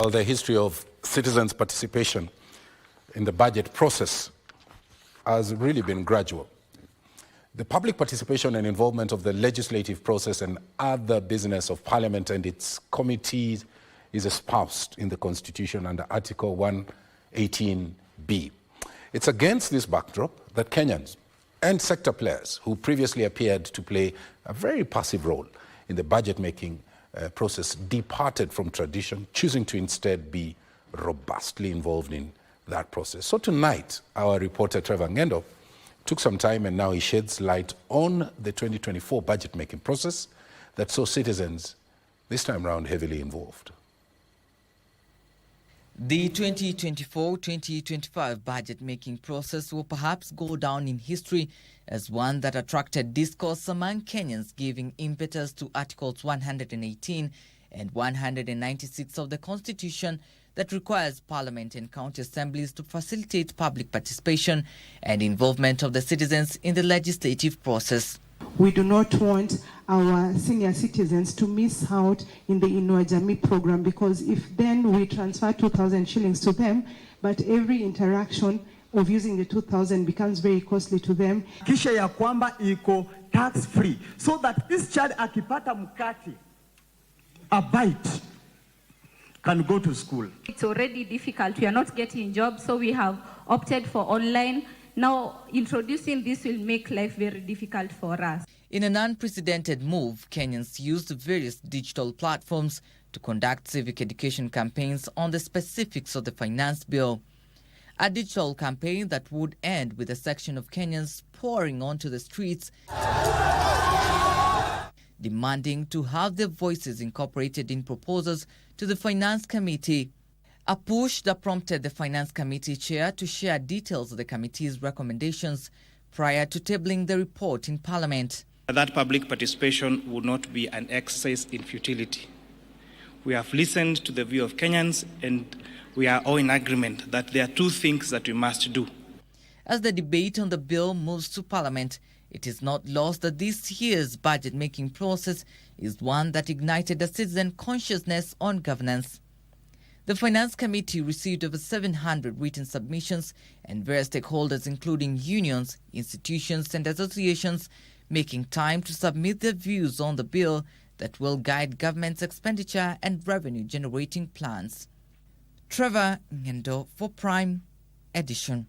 Well, the history of citizens' participation in the budget process has really been gradual. The public participation and involvement of the legislative process and other business of Parliament and its committees is espoused in the Constitution under Article 118B. It's against this backdrop that Kenyans and sector players who previously appeared to play a very passive role in the budget-making process departed from tradition, choosing to instead be robustly involved in that process. So tonight, our reporter Trevor Ng'endo took some time and now he sheds light on the 2024 budget-making process that saw citizens this time round heavily involved. The 2024-2025 budget-making process will perhaps go down in history as one that attracted discourse among Kenyans, giving impetus to Articles 118 and 196 of the Constitution that requires Parliament and county assemblies to facilitate public participation and involvement of the citizens in the legislative process. We do not want our senior citizens to miss out in the Inua Jamii program, because if then we transfer 2,000 shillings to them, but every interaction of using the 2,000 becomes very costly to them. Kisha ya kwamba iko tax free, so that this child akipata mkati, a bite, can go to school. It's already difficult. We are not getting jobs, so we have opted for online. Now, introducing this will make life very difficult for us. In an unprecedented move, Kenyans used various digital platforms to conduct civic education campaigns on the specifics of the finance bill. A digital campaign that would end with a section of Kenyans pouring onto the streets, demanding to have their voices incorporated in proposals to the Finance Committee. A push that prompted the Finance Committee chair to share details of the committee's recommendations prior to tabling the report in Parliament. That public participation would not be an exercise in futility. We have listened to the view of Kenyans and we are all in agreement that there are two things that we must do. As the debate on the bill moves to Parliament, it is not lost that this year's budget-making process is one that ignited a citizen consciousness on governance. The Finance Committee received over 700 written submissions, and various stakeholders, including unions, institutions and associations, making time to submit their views on the bill that will guide government's expenditure and revenue-generating plans. Trevor Ng'endo for Prime Edition.